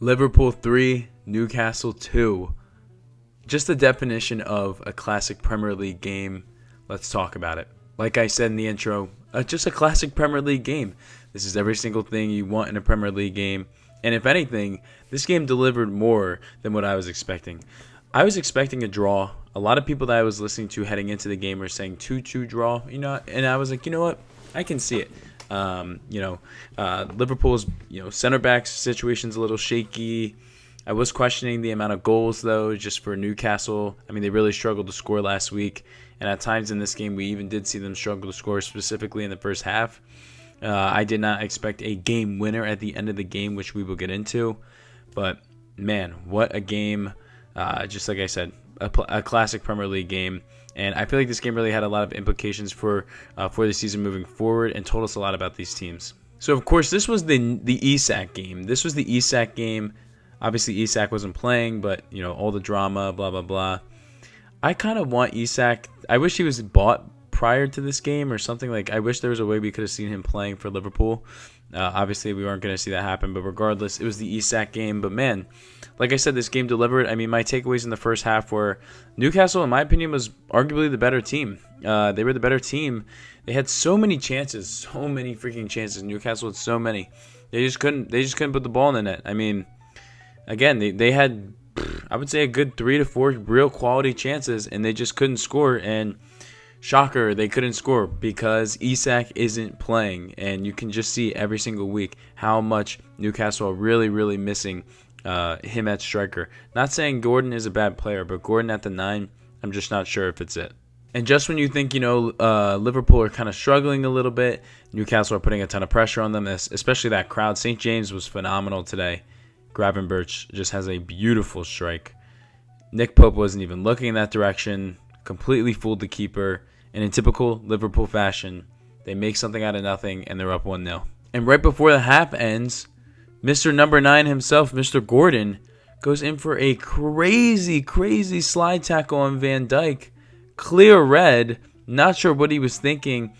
Liverpool 3, Newcastle 2. Just the definition of a classic Premier League game. Let's talk about it. Like I said in the intro, just a classic Premier League game. This is every single thing you want in a Premier League game. And if anything, this game delivered more than what I was expecting. I was expecting a draw. A lot of people that I was listening to heading into the game were saying 2-2 draw, and I was like, you know what? I can see it. Liverpool's, center back situation's a little shaky. I was questioning the amount of goals, though, just for Newcastle. I mean, they really struggled to score last week. And at times in this game, we even did see them struggle to score, specifically in the first half. I did not expect a game winner at the end of the game, which we will get into. But, man, what a game. Just like I said, a classic Premier League game. And I feel like this game really had a lot of implications for the season moving forward and told us a lot about these teams. So, of course, this was the Isak game. This was the Isak game. Obviously, Isak wasn't playing, but, all the drama, blah, blah, blah. I kind of want Isak. I wish he was bought prior to this game or something. Like, I wish there was a way we could have seen him playing for Liverpool. Obviously, we weren't going to see that happen, but regardless, it was the Isak game. But, man, like I said, this game delivered. I mean, my takeaways in the first half were Newcastle, in my opinion, was arguably the better team. They were the better team. They had so many chances, so many freaking chances. Newcastle had so many. They just couldn't put the ball in the net. I mean, again, they had, I would say, a good 3 to 4 real quality chances, and they just couldn't score. And shocker, they couldn't score because Isak isn't playing. And you can just see every single week how much Newcastle are really, really missing him at striker. Not saying Gordon is a bad player, but Gordon at the 9, I'm just not sure if it's it. And just when you think, Liverpool are kind of struggling a little bit, Newcastle are putting a ton of pressure on them, especially that crowd. St. James was phenomenal today. Gravenberch just has a beautiful strike. Nick Pope wasn't even looking in that direction. Completely fooled the keeper. And in typical Liverpool fashion, they make something out of nothing and they're up 1-0. And right before the half ends, Mr. Number 9 himself, Mr. Gordon, goes in for a crazy, crazy slide tackle on Van Dijk. Clear red. Not sure what he was thinking.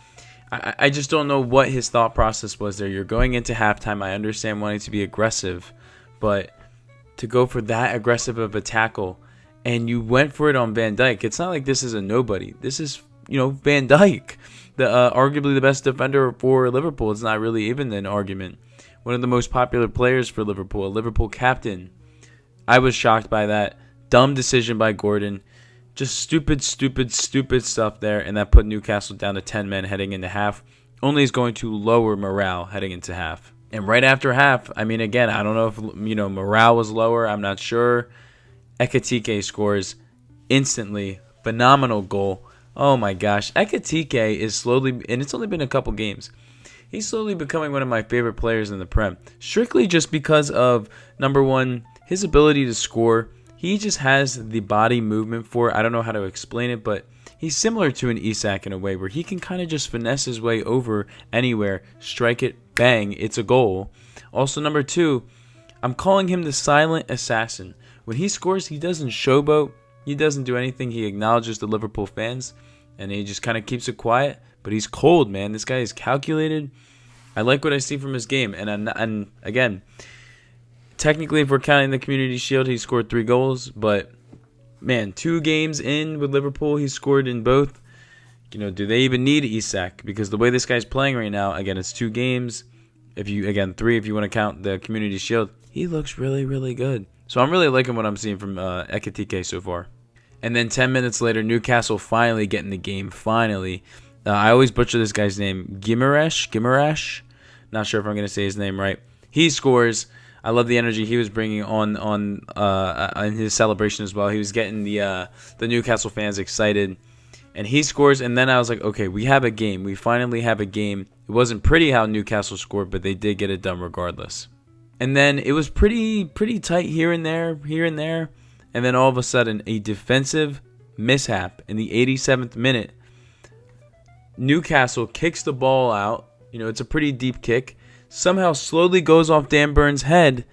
I just don't know what his thought process was there. You're going into halftime. I understand wanting to be aggressive. But to go for that aggressive of a tackle, and you went for it on Van Dijk, it's not like this is a nobody. This is, Van Dijk, arguably the best defender for Liverpool. It's not really even an argument. One of the most popular players for Liverpool, a Liverpool captain. I was shocked by that. Dumb decision by Gordon. Just stupid stuff there, and that put Newcastle down to 10 men heading into half. Only is going to lower morale heading into half. And right after half, I mean, again, I don't know if, morale was lower. I'm not sure. Ekitike scores instantly. Phenomenal goal. Oh, my gosh. Ekitike is slowly, and it's only been a couple games, he's slowly becoming one of my favorite players in the Prem. Strictly just because of, number one, his ability to score. He just has the body movement for it. I don't know how to explain it, but he's similar to an Isak in a way where he can kind of just finesse his way over anywhere, strike it, bang, it's a goal. Also, number 2, I'm calling him the silent assassin. When he scores, he doesn't showboat. He doesn't do anything. He acknowledges the Liverpool fans, and he just kind of keeps it quiet. But he's cold, man. This guy is calculated. I like what I see from his game. And again, technically, if we're counting the Community Shield, he scored 3 goals. But, man, 2 games in with Liverpool, he scored in both. Do they even need Isak? Because the way this guy's playing right now, again, it's 2 games. 3 if you want to count the Community Shield. He looks really, really good. So I'm really liking what I'm seeing from Ekitike so far. And then 10 minutes later, Newcastle finally getting the game. Finally. I always butcher this guy's name. Gimaresh. Not sure if I'm going to say his name right. He scores. I love the energy he was bringing on in his celebration as well. He was getting the Newcastle fans excited. And he scores, and then I was like, okay, we have a game. We finally have a game. It wasn't pretty how Newcastle scored, but they did get it done regardless. And then it was pretty tight here and there. And then all of a sudden, a defensive mishap in the 87th minute. Newcastle kicks the ball out. It's a pretty deep kick. Somehow slowly goes off Dan Burns' head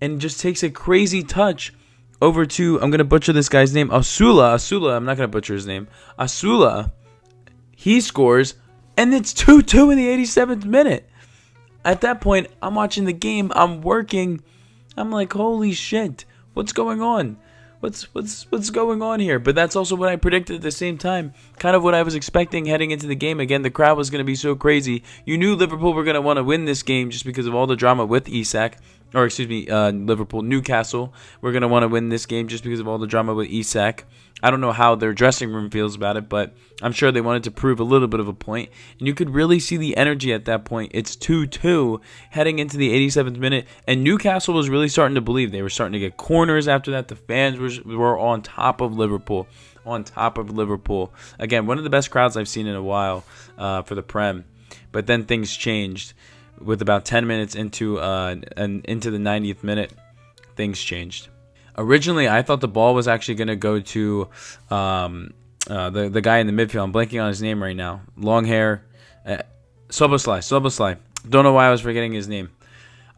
and just takes a crazy touch over to, I'm going to butcher this guy's name, Asula, I'm not going to butcher his name. Asula, he scores, and it's 2-2 in the 87th minute. At that point, I'm watching the game, I'm working, I'm like, holy shit, what's going on? What's going on here? But that's also what I predicted at the same time. Kind of what I was expecting heading into the game. Again, the crowd was going to be so crazy. You knew Liverpool were going to want to win this game just because of all the drama with Isak. Or excuse me, Newcastle. We're going to want to win this game just because of all the drama with Isak. I don't know how their dressing room feels about it, but I'm sure they wanted to prove a little bit of a point. And you could really see the energy at that point. It's 2-2 heading into the 87th minute. And Newcastle was really starting to believe. They were starting to get corners after that. The fans were on top of Liverpool. On top of Liverpool. Again, one of the best crowds I've seen in a while for the Prem. But then things changed. With about 10 minutes into the 90th minute, things changed. Originally, I thought the ball was actually going to go to the guy in the midfield. I'm blanking on his name right now. Long hair. Soboslai. Don't know why I was forgetting his name.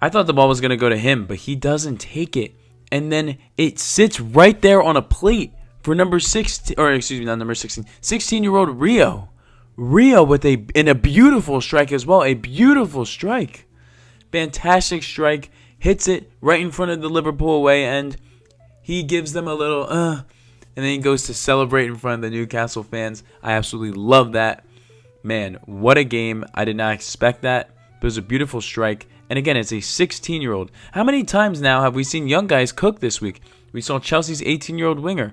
I thought the ball was going to go to him, but he doesn't take it. And then it sits right there on a plate for number 16, or excuse me, not number 16, 16-year-old Rio. Rio with a beautiful strike as well. A beautiful strike. Fantastic strike. Hits it right in front of the Liverpool away end. He gives them a little, and then he goes to celebrate in front of the Newcastle fans. I absolutely love that. Man, what a game. I did not expect that. But it was a beautiful strike. And again, it's a 16-year-old. How many times now have we seen young guys cook this week? We saw Chelsea's 18-year-old winger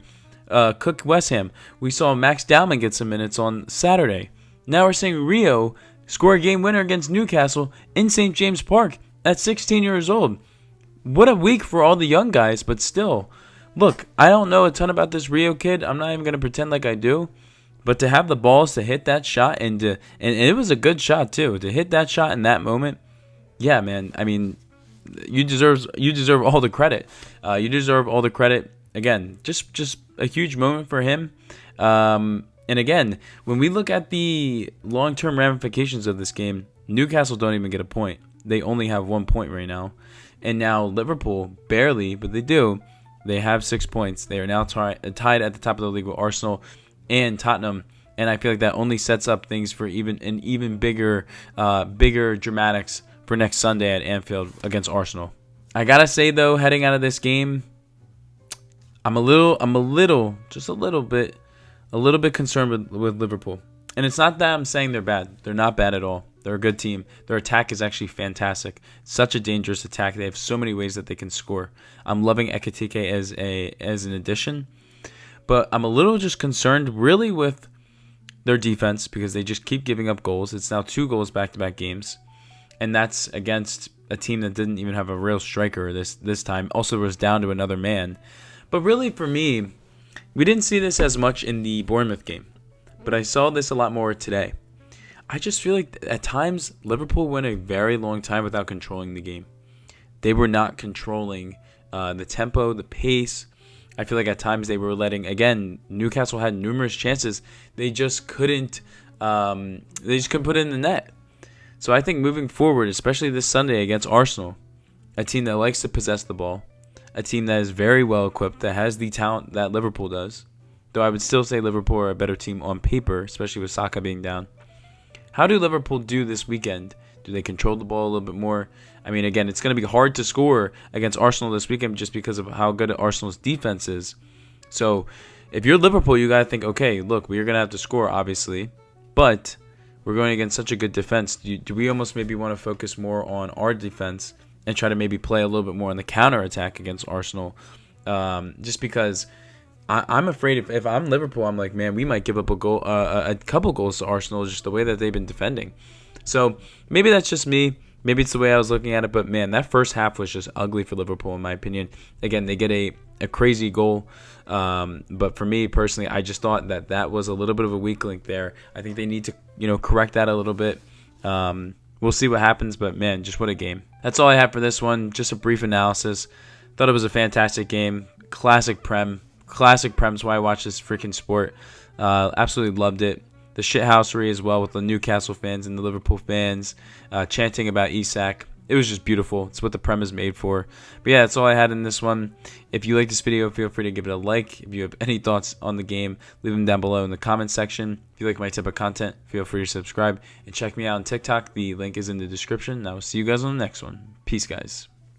cook West Ham. We saw Max Dowman get some minutes on Saturday. Now we're seeing Rio score a game winner against Newcastle in St. James Park at 16 years old. What a week for all the young guys, but still. Look, I don't know a ton about this Rio kid. I'm not even going to pretend like I do. But to have the balls to hit that shot, and it was a good shot too, to hit that shot in that moment, yeah, man. I mean, you deserve all the credit. You deserve all the credit. Again, just a huge moment for him. And again, when we look at the long-term ramifications of this game, Newcastle don't even get a point. They only have 1 point right now. And now Liverpool, barely, but they do. They have 6 points. They are now tied at the top of the league with Arsenal and Tottenham. And I feel like that only sets up things for even bigger dramatics for next Sunday at Anfield against Arsenal. I gotta say though, heading out of this game, I'm a little bit concerned with Liverpool. And it's not that I'm saying they're bad. They're not bad at all. They're a good team. Their attack is actually fantastic. Such a dangerous attack. They have so many ways that they can score. I'm loving Ekitike as an addition. But I'm a little just concerned really with their defense because they just keep giving up goals. It's now 2 goals back-to-back games. And that's against a team that didn't even have a real striker this time. Also was down to another man. But really for me, we didn't see this as much in the Bournemouth game. But I saw this a lot more today. I just feel like at times Liverpool went a very long time without controlling the game. They were not controlling the tempo, the pace. I feel like at times they were letting, again, Newcastle had numerous chances. They just couldn't put it in the net. So I think moving forward, especially this Sunday against Arsenal, a team that likes to possess the ball, a team that is very well equipped, that has the talent that Liverpool does, though I would still say Liverpool are a better team on paper, especially with Saka being down. How do Liverpool do this weekend? Do they control the ball a little bit more? I mean, again, it's going to be hard to score against Arsenal this weekend just because of how good Arsenal's defense is. So if you're Liverpool, you got to think, okay, look, we're going to have to score, obviously, but we're going against such a good defense. Do we almost maybe want to focus more on our defense and try to maybe play a little bit more on the counterattack against Arsenal? Just because I'm afraid if I'm Liverpool, I'm like, man, we might give up a couple goals to Arsenal just the way that they've been defending. So maybe that's just me. Maybe it's the way I was looking at it. But, man, that first half was just ugly for Liverpool, in my opinion. Again, they get a crazy goal. But for me, personally, I just thought that was a little bit of a weak link there. I think they need to, correct that a little bit. We'll see what happens. But, man, just what a game. That's all I have for this one. Just a brief analysis. Thought it was a fantastic game. Classic Prem. Classic Prem's why I watch this freaking sport. Absolutely loved it. The shithousery as well with the Newcastle fans and the Liverpool fans chanting about Isak. It was just beautiful. It's what the Prem is made for. But yeah, that's all I had in this one. If you like this video, feel free to give it a like. If you have any thoughts on the game, leave them down below in the comment section. If you like my type of content, feel free to subscribe. And check me out on TikTok. The link is in the description. And I will see you guys on the next one. Peace, guys.